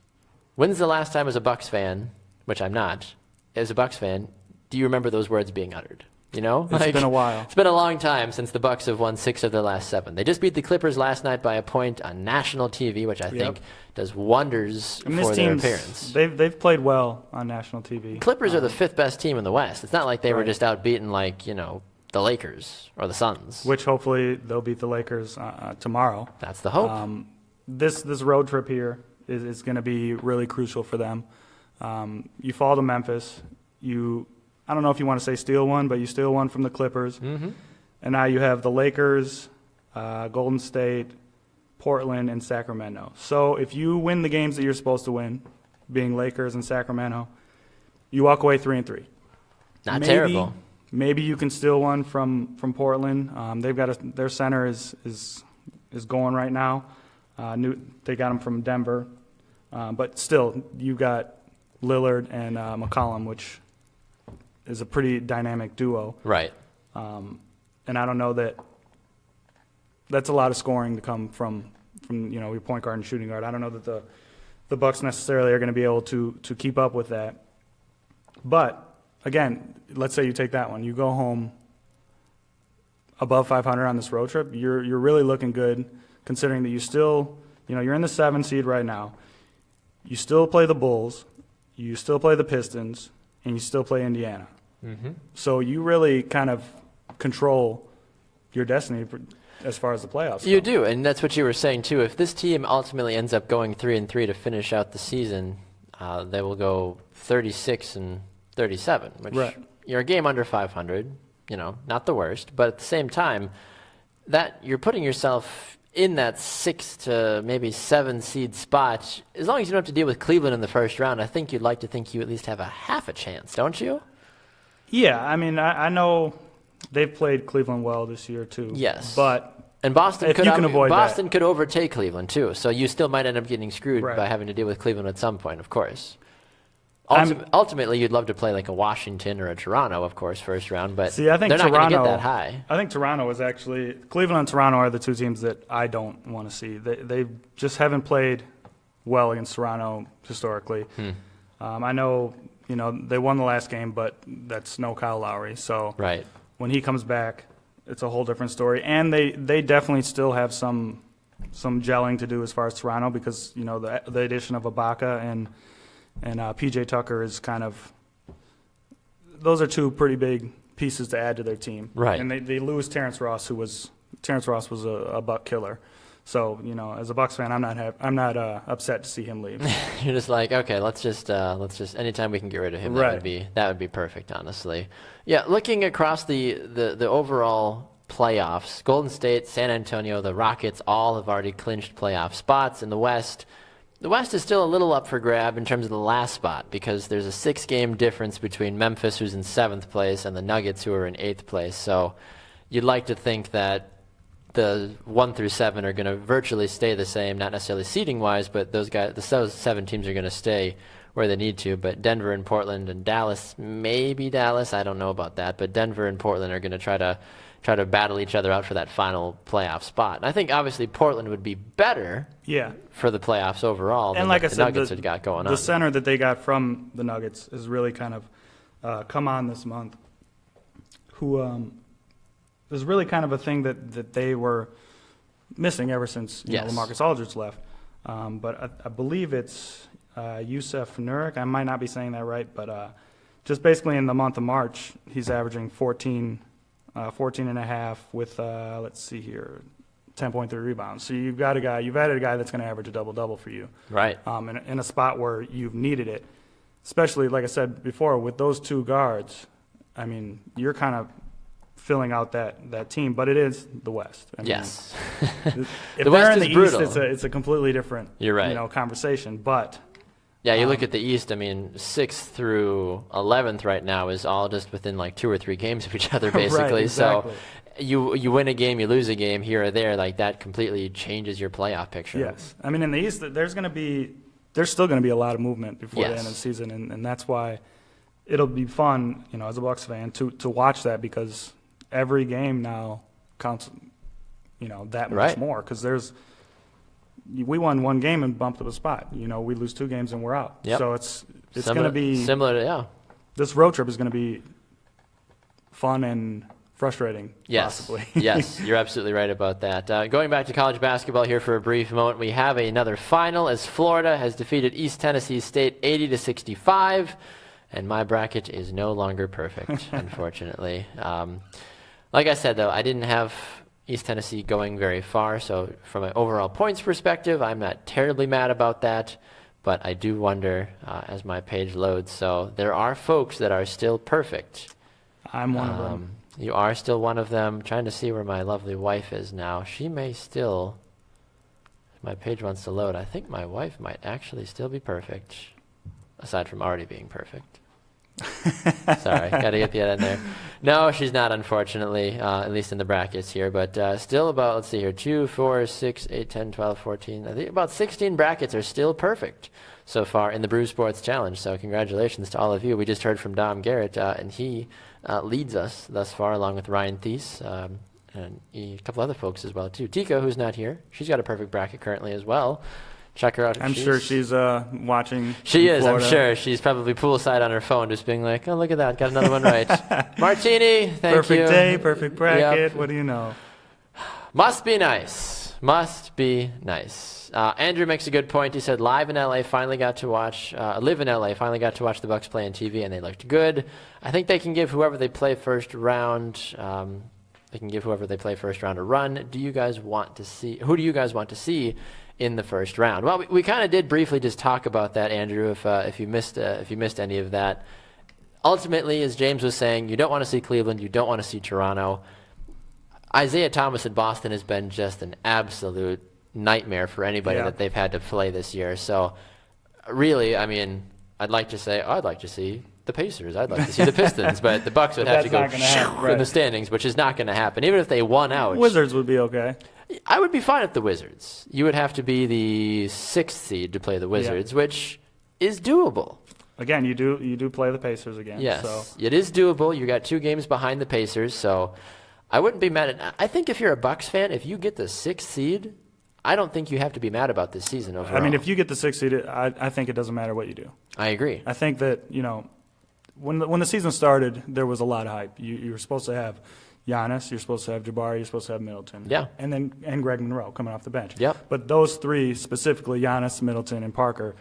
When's the last time as a Bucks fan, which I'm not, as a Bucks fan, do you remember those words being uttered? It's been a while. It's been a long time since the Bucks have won 6 of their last 7. They just beat the Clippers last night by a point on national TV, which I think does wonders for their appearance. They've played well on national TV. Clippers are the 5th best team in the West. It's not like they were just out beating the Lakers or the Suns. Which hopefully they'll beat the Lakers tomorrow. That's the hope. This road trip here is going to be really crucial for them. You fall to Memphis. I don't know if you want to say steal one, but you steal one from the Clippers. Mm-hmm. And now you have the Lakers, Golden State, Portland, and Sacramento. So if you win the games that you're supposed to win, being Lakers and Sacramento, you walk away 3-3. Not terrible. Maybe you can steal one from Portland. They've got their center is going right now. They got him from Denver, but still, you got Lillard and McCollum, which is a pretty dynamic duo. Right. And I don't know that's a lot of scoring to come from your point guard and shooting guard. I don't know that the Bucks necessarily are going to be able to keep up with that. But again, let's say you take that one, you go home above 500 on this road trip. You're really looking good, considering that you still, you're in the 7 seed right now. You still play the Bulls, you still play the Pistons, and you still play Indiana. Mm-hmm. So you really kind of control your destiny as far as the playoffs go. You do, and that's what you were saying too. If this team ultimately ends up going 3-3 to finish out the season, they will go 36-37, which you're a game under 500. Not the worst, but at the same time, that you're putting yourself in that 6 to maybe 7 seed spot. As long as you don't have to deal with Cleveland in the first round, I think you'd like to think you at least have a half a chance, don't you? Yeah, I mean, I know they've played Cleveland well this year too. Yes, but Boston if you can avoid Boston that. could overtake Cleveland too, so you still might end up getting screwed Right. by having to deal with Cleveland at some point, of course. Ultimately, you'd love to play like a Washington or a Toronto, of course, first round, but See, I think they're not going to Toronto, get that high. I think Toronto is actually Cleveland and Toronto are the two teams that I don't want to see. They just haven't played well against Toronto historically. I know they won the last game, but that's no Kyle Lowry. So Right. when he comes back, it's a whole different story. And they definitely still have some gelling to do as far as Toronto, because the addition of Ibaka and PJ Tucker is kind of, those are two pretty big pieces to add to their team. Right. And they lose Terrence Ross, Terrence Ross was a Buck killer. So as a Bucks fan, I'm not upset to see him leave. You're just like, okay, let's just anytime we can get rid of him, Right. that would be perfect, honestly. Yeah, looking across the overall playoffs, Golden State, San Antonio, the Rockets all have already clinched playoff spots. In the West is still a little up for grab in terms of the last spot, because there's a 6-game difference between Memphis, who's in 7th place, and the Nuggets, who are in 8th place. So you'd like to think that the 1 through 7 are going to virtually stay the same, not necessarily seeding-wise, but those 7 teams are going to stay where they need to. But Denver and Portland and Dallas, maybe Dallas, I don't know about that, but Denver and Portland are going to try to battle each other out for that final playoff spot. And I think obviously Portland would be better for the playoffs overall than like the I said, Nuggets had got going on. The center that they got from the Nuggets has really kind of come on this month, who is really kind of a thing that they were missing ever since LaMarcus Aldridge left. But I believe it's Yusef Nurkic. I might not be saying that right, but just basically in the month of March, he's averaging 14 and a half with, let's see here, 10.3 rebounds. So you've added a guy that's going to average a double-double for you. Right. In a spot where you've needed it, especially, like I said before, with those two guards. I mean, you're kind of filling out that team, but it is the West. Yes. If The they're West in is the brutal. East, it's a completely different You're right. Conversation. But yeah, you look at the East, I mean, 6th through 11th right now is all just within like 2 or 3 games of each other, basically. Right, exactly. So you win a game, you lose a game here or there, like that completely changes your playoff picture. Yes. I mean, in the East, there's still going to be a lot of movement before the end of the season, and that's why it'll be fun, as a Bucks fan, to watch that, because every game now counts, that much more, because we won 1 game and bumped up a spot. We lose 2 games and we're out. Yep. So it's going to be similar to this road trip is going to be fun and frustrating. Yes. Possibly. Yes, you're absolutely right about that. Going back to college basketball here for a brief moment, we have another final as Florida has defeated East Tennessee State 80-65, and my bracket is no longer perfect, unfortunately. Like I said, though, I didn't have East Tennessee going very far, so from an overall points perspective, I'm not terribly mad about that, but I do wonder as my page loads. So there are folks that are still perfect. I'm one of them. You are still one of them. Trying to see where my lovely wife is now. She may still, if my page wants to load, I think my wife might actually still be perfect, aside from already being perfect. Sorry, got to get the in there. No, she's not, unfortunately, at least in the brackets here. But still about, let's see here, 2, 4, 6, 8, 10, 12, 14. I think about 16 brackets are still perfect so far in the Brew Sports Challenge. So congratulations to all of you. We just heard from Dom Garrett, and he leads us thus far, along with Ryan Thies, and a couple other folks as well, too. Tika, who's not here, she's got a perfect bracket currently as well. Check her out. I'm sure she's watching. She is, Florida. I'm sure. She's probably poolside on her phone just being like, oh, look at that. Got another one right. Martini, thank you. Perfect day, perfect bracket. Yep. What do you know? Must be nice. Must be nice. Andrew makes a good point. He said, live in LA, finally got to watch, live in LA, finally got to watch the Bucks play on TV, and they looked good. I think they can give whoever they play first round, a run. Do you guys want to see, who do you guys want to see in the first round? Well, we kind of did briefly just talk about that, Andrew, if you missed any of that. Ultimately, as James was saying, you don't want to see Cleveland, you don't want to see Toronto. Isaiah Thomas in Boston has been just an absolute nightmare for anybody that they've had to play this year. So really, I mean, I'd like to see the Pacers. I'd like to see the Pistons, but the Bucks would have to go in the standings, which is not going to happen. Even if they won out. Wizards would be okay. I would be fine with the Wizards. You would have to be the 6th seed to play the Wizards, which is doable. Again, you do play the Pacers again. Yes, so. It is doable. You got 2 games behind the Pacers, so I wouldn't be mad at. I think if you're a Bucks fan, if you get the 6th seed, I don't think you have to be mad about this season overall. I mean, if you get the 6th seed, I think it doesn't matter what you do. I agree. I think that when the season started, there was a lot of hype. You were supposed to have Giannis, you're supposed to have Jabari, you're supposed to have Middleton. Yeah. And Greg Monroe coming off the bench. Yep. But those 3, specifically Giannis, Middleton, and Parker,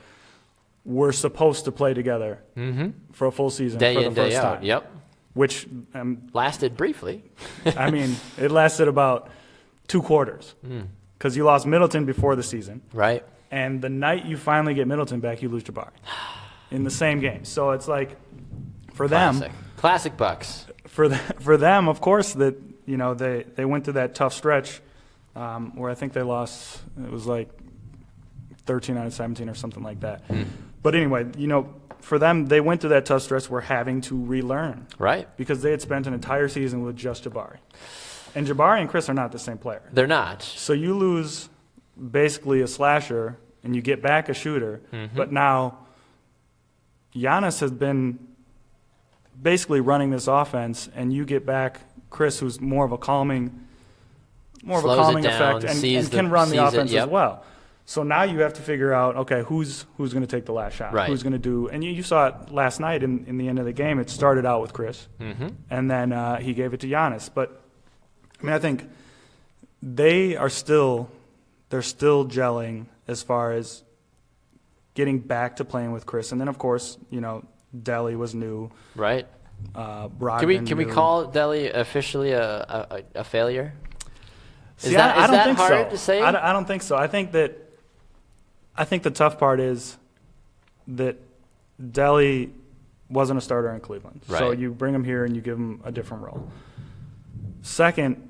were supposed to play together for a full season day for the in, first day time. out. Yep. Which lasted briefly. I mean, it lasted about 2 quarters because you lost Middleton before the season. Right. And the night you finally get Middleton back, you lose Jabari in the same game. So it's like, for them, classic Bucks. For them, of course, that they went through that tough stretch where I think they lost. It was like 13 out of 17 or something like that. But anyway, for them, they went through that tough stretch. We're having to relearn, right? Because they had spent an entire season with just Jabari, and Jabari and Chris are not the same player. They're not. So you lose basically a slasher, and you get back a shooter. But now Giannis has been basically running this offense, and you get back Chris, who's more of a calming effect, and can run the offense as well. So now you have to figure out, okay, who's going to take the last shot? Right. Who's going to do? And you saw it last night in the end of the game. It started out with Chris, and then he gave it to Giannis. But I mean, I think they're still gelling as far as getting back to playing with Chris. And then of course, Delly was new. Right. Brogdon Can we call Delly officially a failure? Is that think hard so. to say? I don't think so. I think the tough part is that Delly wasn't a starter in Cleveland. Right. So you bring him here and you give him a different role. Second,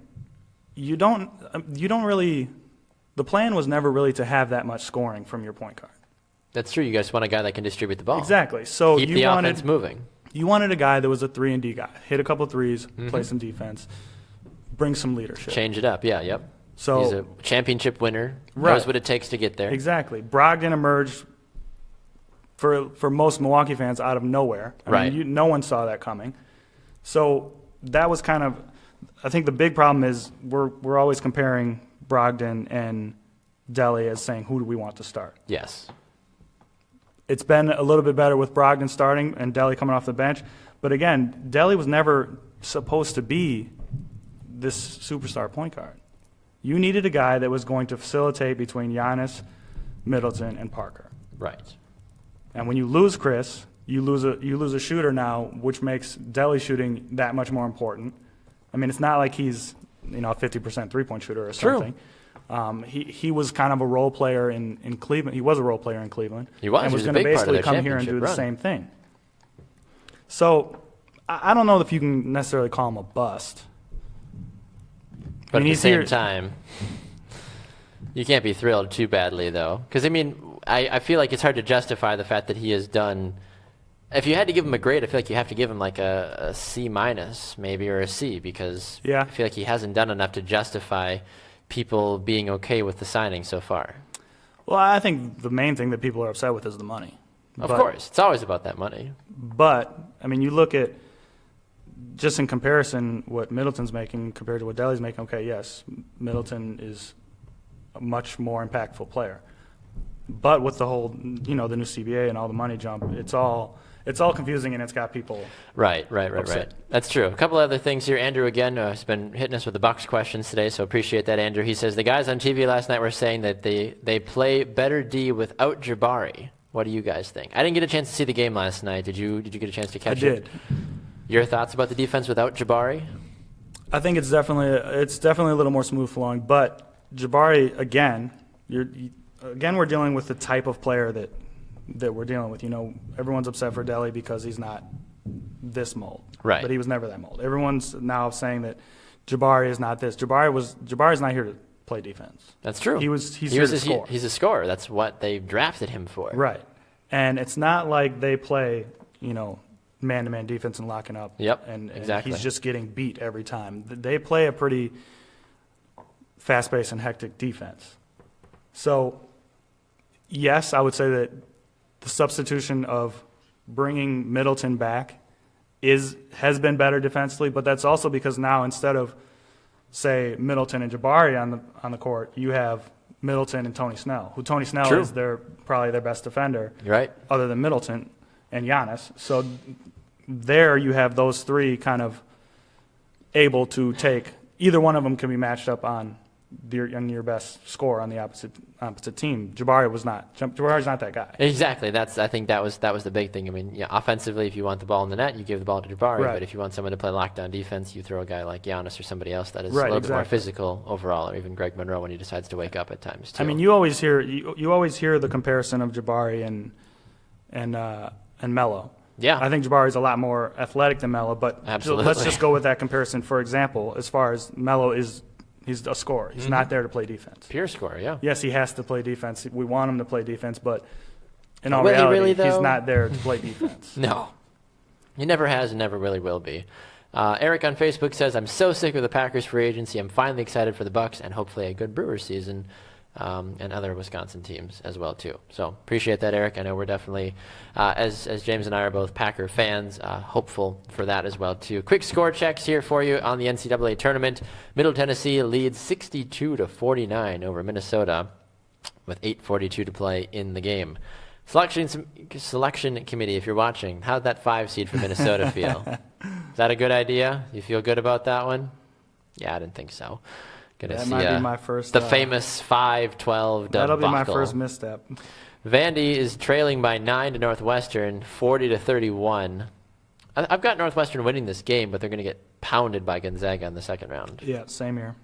you don't really. The plan was never really to have that much scoring from your point guard. That's true. You guys want a guy that can distribute the ball. Exactly. So keep the offense moving. You wanted a guy that was a 3-and-D guy, hit a couple of threes, play some defense, bring some leadership. Change it up. Yeah. Yep. So he's a championship winner. Right. Knows what it takes to get there. Exactly. Brogdon emerged for most Milwaukee fans out of nowhere. I mean, no one saw that coming. So that was kind of. I think the big problem is we're always comparing Brogdon and Delly as saying, who do we want to start? Yes. It's been a little bit better with Brogdon starting and Delly coming off the bench. But again, Delly was never supposed to be this superstar point guard. You needed a guy that was going to facilitate between Giannis, Middleton, and Parker. Right. And when you lose Chris, you lose a shooter now, which makes Delly shooting that much more important. I mean, it's not like he's a 50% three-point shooter or something. He was kind of a role player in Cleveland. He was a role player in Cleveland. He was. And was going to basically come here and do the same thing. So I don't know if you can necessarily call him a bust. But at the same time, you can't be thrilled too badly, though. Because, I mean, I feel like it's hard to justify the fact that he has done. If you had to give him a grade, I feel like you have to give him like a C minus, maybe, or a C, because I feel like he hasn't done enough to justify people being okay with the signing so far. Well, I think the main thing that people are upset with is the money. Of course. It's always about that money. But, I mean, you look at, just in comparison, what Middleton's making compared to what Delly's making, okay, yes, Middleton is a much more impactful player. But with the whole, the new CBA and all the money jump, it's all confusing, and it's got people Right. upset. That's true. A couple other things here. Andrew, again, has been hitting us with the Bucks questions today, so appreciate that, Andrew. He says, the guys on TV last night were saying that they play better D without Jabari. What do you guys think? I didn't get a chance to see the game last night. Did you get a chance to catch it? I did. Your thoughts about the defense without Jabari? I think it's definitely a little more smooth flowing, but Jabari, again, we're dealing with the type of player that we're dealing with. Everyone's upset for Delly because he's not this mold. Right. But he was never that mold. Everyone's now saying that Jabari is not this. Jabari's not here to play defense. That's true. He's here to score. He's a scorer. That's what they drafted him for. Right. And it's not like they play, man-to-man defense and locking up. Yep, and exactly. He's just getting beat every time. They play a pretty fast-paced and hectic defense. So, yes, I would say that the substitution of bringing Middleton back has been better defensively, but that's also because now instead of, say, Middleton and Jabari on the court, you have Middleton and Tony Snell, who Tony Snell is probably their best defender, right? Other than Middleton and Giannis. So there you have those three kind of able to take – either one of them can be matched up on your best score on the opposite team. Jabari's not that guy. Exactly. I think that was the big thing. I mean, offensively, if you want the ball in the net, you give the ball to Jabari. Right. But if you want someone to play lockdown defense, you throw a guy like Giannis or somebody else that is a right, little exactly. bit more physical overall, or even Greg Monroe when he decides to wake up at times too. I mean, you always hear the comparison of Jabari and Melo. Yeah. I think Jabari's a lot more athletic than Melo, but Absolutely. Let's just go with that comparison. For example, as far as Melo he's a scorer. He's not there to play defense. Pure scorer, yeah. Yes, he has to play defense. We want him to play defense, but in all Will he reality, really, though? he's not there to play defense. No. He never has and never really will be. Eric on Facebook says, I'm so sick of the Packers free agency. I'm finally excited for the Bucks and hopefully a good Brewers season. And other Wisconsin teams as well too. So appreciate that, Eric. I know we're definitely, as James and I are both Packer fans, hopeful for that as well too. Quick score checks here for you on the NCAA tournament. Middle Tennessee leads 62-49 over Minnesota with 8:42 to play in the game. Selection committee, if you're watching, how'd that 5 seed for Minnesota feel? Is that a good idea? You feel good about that one? Yeah, I didn't think so. That might be my first. The famous 5-12 That'll debacle. be my first misstep. Vandy is trailing by 9 to Northwestern, 40-31. I've got Northwestern winning this game, but they're going to get pounded by Gonzaga in the second round. Yeah, same here.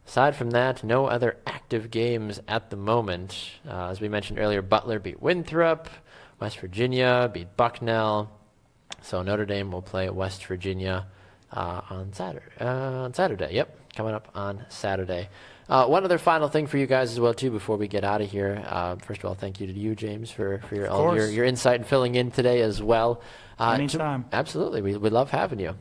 Aside from that, no other active games at the moment. As we mentioned earlier, Butler beat Winthrop. West Virginia beat Bucknell. So Notre Dame will play West Virginia on Saturday. Yep. Coming up on Saturday. One other final thing for you guys as well, too, before we get out of here. First of all, thank you to you, James, for your insight and filling in today as well. Anytime. Absolutely. We love having you.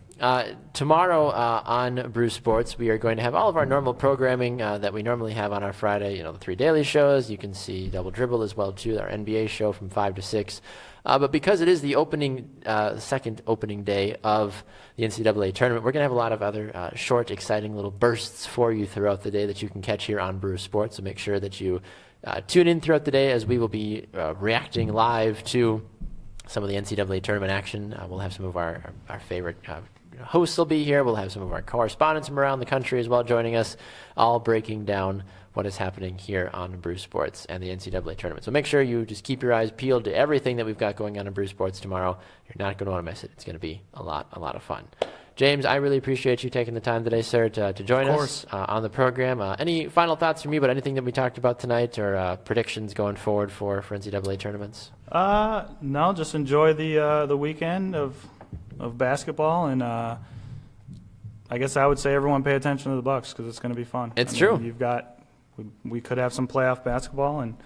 Tomorrow on Brew Sports, we are going to have all of our normal programming that we normally have on our Friday, the 3 daily shows. You can see Double Dribble as well, too, our NBA show from 5 to 6. But because it is the second opening day of the NCAA tournament, we're going to have a lot of other short, exciting little bursts for you throughout the day that you can catch here on Brew Sports. So make sure that you tune in throughout the day as we will be reacting live to some of the NCAA tournament action. We'll have some of our favorite hosts will be here. We'll have some of our correspondents from around the country as well joining us, all breaking down what is happening here on Brew Sports and the NCAA tournament. So make sure you just keep your eyes peeled to everything that we've got going on in Brew Sports tomorrow. You're not going to want to miss it. It's going to be a lot of fun. James, I really appreciate you taking the time today, sir, to join us on the program. Any final thoughts from you about anything that we talked about tonight, or predictions going forward for NCAA tournaments? No, just enjoy the weekend of basketball, and I guess I would say everyone pay attention to the Bucks because it's going to be fun. It's true. We could have some playoff basketball, and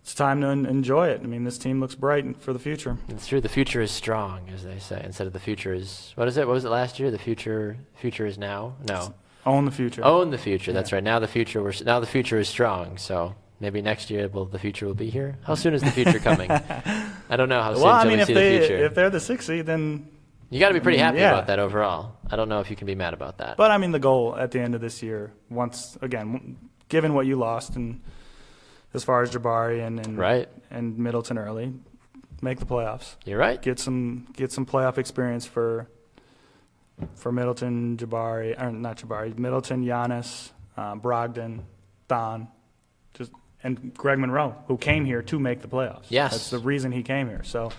it's time to enjoy it. I mean, this team looks bright for the future. It's true. The future is strong, as they say, instead of the future is, what is it? What was it last year? The future is now? No. Own the future. Own the future. Yeah. That's right. Now the future is strong. So maybe next year the future will be here. How soon is the future coming? I don't know how soon we see the future. If they're the 6th seed, then you got to be pretty happy about that overall. I don't know if you can be mad about that. But I mean, the goal at the end of this year, once again, given what you lost and as far as Jabari and Middleton early, make the playoffs. You're right. Get some playoff experience for Middleton, Middleton, Giannis, Brogdon, Thon, and Greg Monroe, who came here to make the playoffs. Yes. That's the reason he came here. So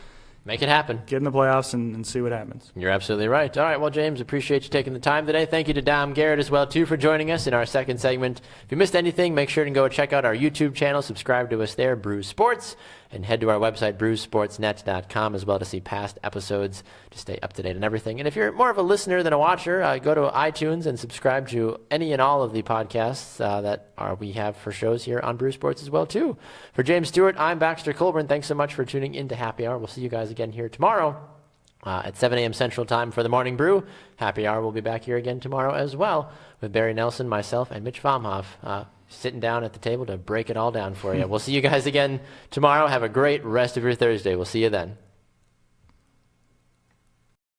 make it happen. Get in the playoffs and see what happens. You're absolutely right. All right, well, James, appreciate you taking the time today. Thank you to Dom Garrett as well, too, for joining us in our second segment. If you missed anything, make sure to go check out our YouTube channel. Subscribe to us there, Brew Sports, and head to our website, brewsportsnet.com, as well to see past episodes to stay up to date on everything. And if you're more of a listener than a watcher, go to iTunes and subscribe to any and all of the podcasts we have for shows here on Brew Sports as well, too. For James Stewart, I'm Baxter Colburn. Thanks so much for tuning into Happy Hour. We'll see you guys again here tomorrow at 7 a.m. Central Time for the Morning Brew. Happy Hour will be back here again tomorrow as well with Barry Nelson, myself, and Mitch Vomhoff sitting down at the table to break it all down for you. We'll see you guys again tomorrow. Have a great rest of your Thursday. We'll see you then.